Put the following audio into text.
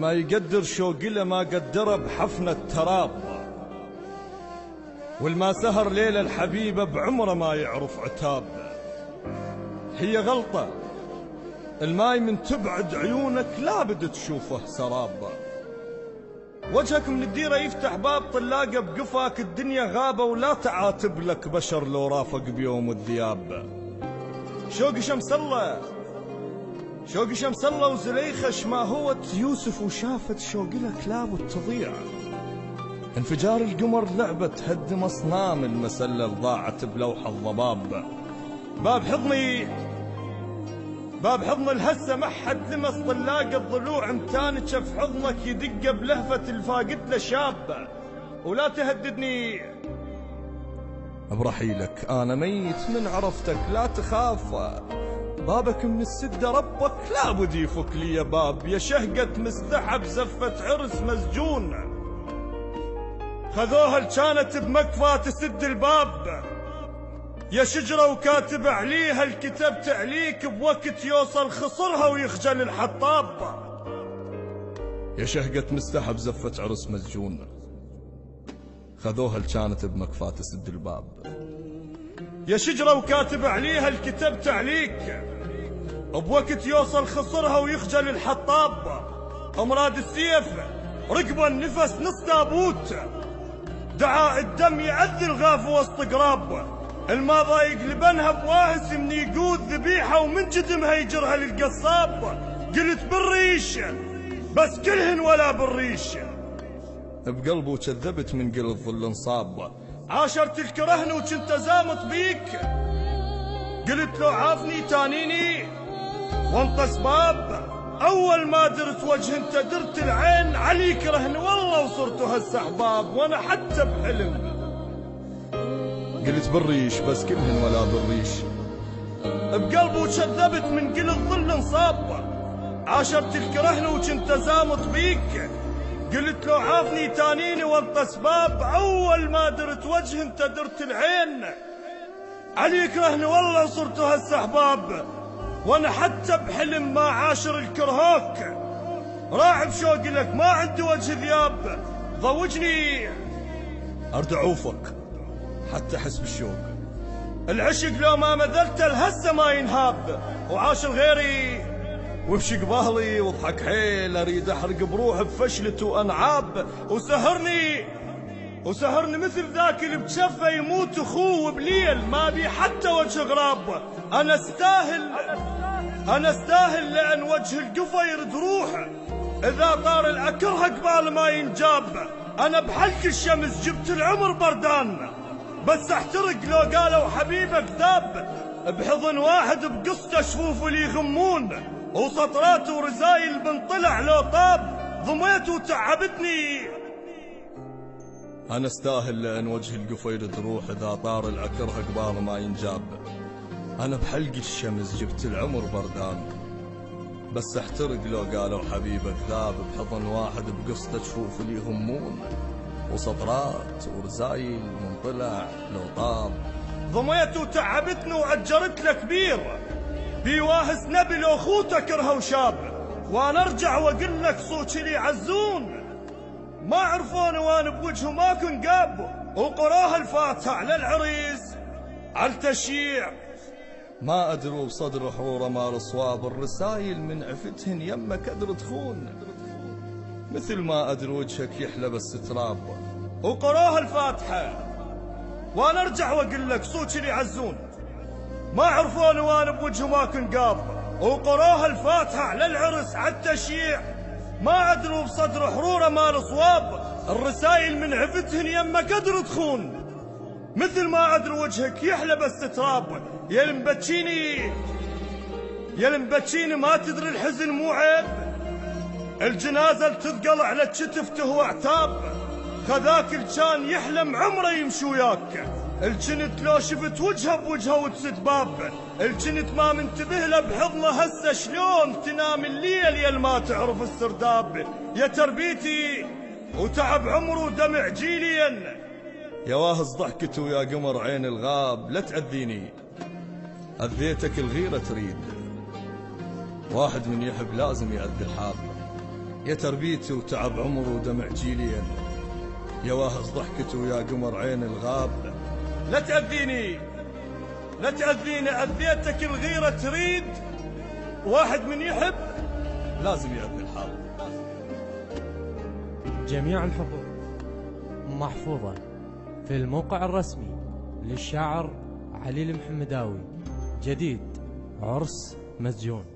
ما يقدر شوق له ما قدره بحفنة تراب، والما سهر ليلة الحبيبة بعمره ما يعرف عتاب. هي غلطة الماي من تبعد عيونك لابد تشوفه سراب، وجهك من الديرة يفتح باب طلاقة بقفاك الدنيا غابة، ولا تعاتب لك بشر لو رافق بيوم الذياب. شوقي شمس الله شوقي شمس الله وزليخة شماهوت يوسف، وشافت شوق لك لابد تضيع. انفجار القمر لعبة تهدم أصنام المسلة ضاعت بلوح الضباب. باب حضن الهسة ما حد لمس طلاق الضلوع، متانك في حضنك يدق بلهفة الفاقد له شاب. ولا تهددني برحيلك أنا ميت من عرفتك، لا تخاف بابك من السدة ربك لابد يفك لي باب. يا شهقة مستحب زفة عرس مسجون، خذوها كانت بمكفى تسد الباب. يا شجرة وكاتب عليها الكتاب تعليك، بوقت يوصل خصرها ويخجل الحطاب. يا شهقة مستحب زفة عرس مسجون، خذوها كانت بمكفى تسد الباب. يا شجرة وكاتب عليها الكتاب تعليك، بوقت يوصل خصرها ويخجل الحطاب. امراض السيف رقبة النفس نص تابوت، دعاء الدم يعذي الغاف وسط قراب. الما ضايق لبنها بواهس من يقود ذبيحة، ومن جدمها يجرها للقصاب. قلت بالريش بس كلهن ولا بالريش، بقلبه كذبت من قل الظل انصاب. عاشرت الكرهن وكنت زامط بيك، قلت لو عافني تانيني وانت اسباب. اول ما درت وجه انت درت العين، عليك رهن والله وصرت هسه احباب. وانا حتى بحلم قلت بالريش بس كلهن ولا بالريش، بقلبه كذبت من قل الظل انصاب. عاشرت الكرهن وكنت زامط بيك، قلت لو عافني تانيني وانت اسباب. اول ما درت وجه انت درت العين، عليك رهن والله صرت هسه احباب. وانا حتى بحلم ما عاشر الكرهوك، راعب شوقي لك ما عندي وجه ذياب. ضوجني ارد عوفك حتى احس بالشوق، العشق لو ما مذلت الهسه ما ينهاب. وعاش الغيري وبشق بهلي واضحك حيل، اريد احرق بروح بفشلته وانعاب. وسهرني مثل ذاك اللي بجفه يموت اخوه بليل، ما بي حتى وجه غراب. انا استاهل لان وجه القفا يرد روحه، اذا طار الاكره قبال ما ينجاب. انا بحلق الشمس جبت العمر بردان، بس احترق لو قالوا حبيبك ذاب. بحضن واحد بقصته شفوف اللي يغمون، وسطرات ورزايل بنطلع لو طاب. ضميت وتعبتني انا استاهل لان وجه القفا يرد روح، اذا طار العكره قبال ما ينجاب. انا بحلق الشمس جبت العمر بردان، بس احترق لو قالوا حبيبك ذاب. بحضن واحد بقصته شفوف اللي يهمون، وسطرات ورزايل منطلع لو طاب. ضميت وتعبتني وعجرت لك كبير، بيواهس نبي لو اخوته كره وشاب. وانا ارجع واقول لك صوتي لي عزون، ما عرفوني وانا بوجهه ما كن قاب. وقراها الفاتحه على العريس على التشييع، ما ادروا بصدر حروره مال صواب. الرسايل من عفتهن يمك كدر تخون، مثل ما ادري وجهك يحلى بس تراب. وقراها الفاتحه وانا ارجع واقول لك صوتي لي عزون، ما عرفوني وانا بوجهه ما كن قاب. وقراها الفاتحه على العرس على التشييع، ما ادروا بصدر حروره مال صواب. الرسايل من عفتهن يمك كدر تخون، مثل ما ادري وجهك يحلى بس تراب. يا المبتشيني ما تدري الحزن مو عيب، الجنازة اللي تثقل على الكتف تهوى عتاب. خذاك الجان يحلم عمره يمشي وياك، الجنت لو شفت وجهه بوجهه وتسد باب. الجنت ما منتبه له بحضنه هسه شلون تنام الليل يا ما تعرف السرداب. يا تربيتي وتعب عمره ودمع جيليا، يا واهز ضحكته ويا قمر عين الغاب. لا تأذيني أذيتك الغيرة تريد، واحد من يحب لازم يأذي الحاب. يا تربيتي وتعب عمر ودمع جيلين، يا واهز ضحكته ويا قمر عين الغاب. لا تأذيني لا تأذيني، أذيتك الغيرة تريد، واحد من يحب لازم يأذي الحال. جميع الحقوق محفوظة في الموقع الرسمي للشاعر علي المحمداوي. جديد عرس مسجون.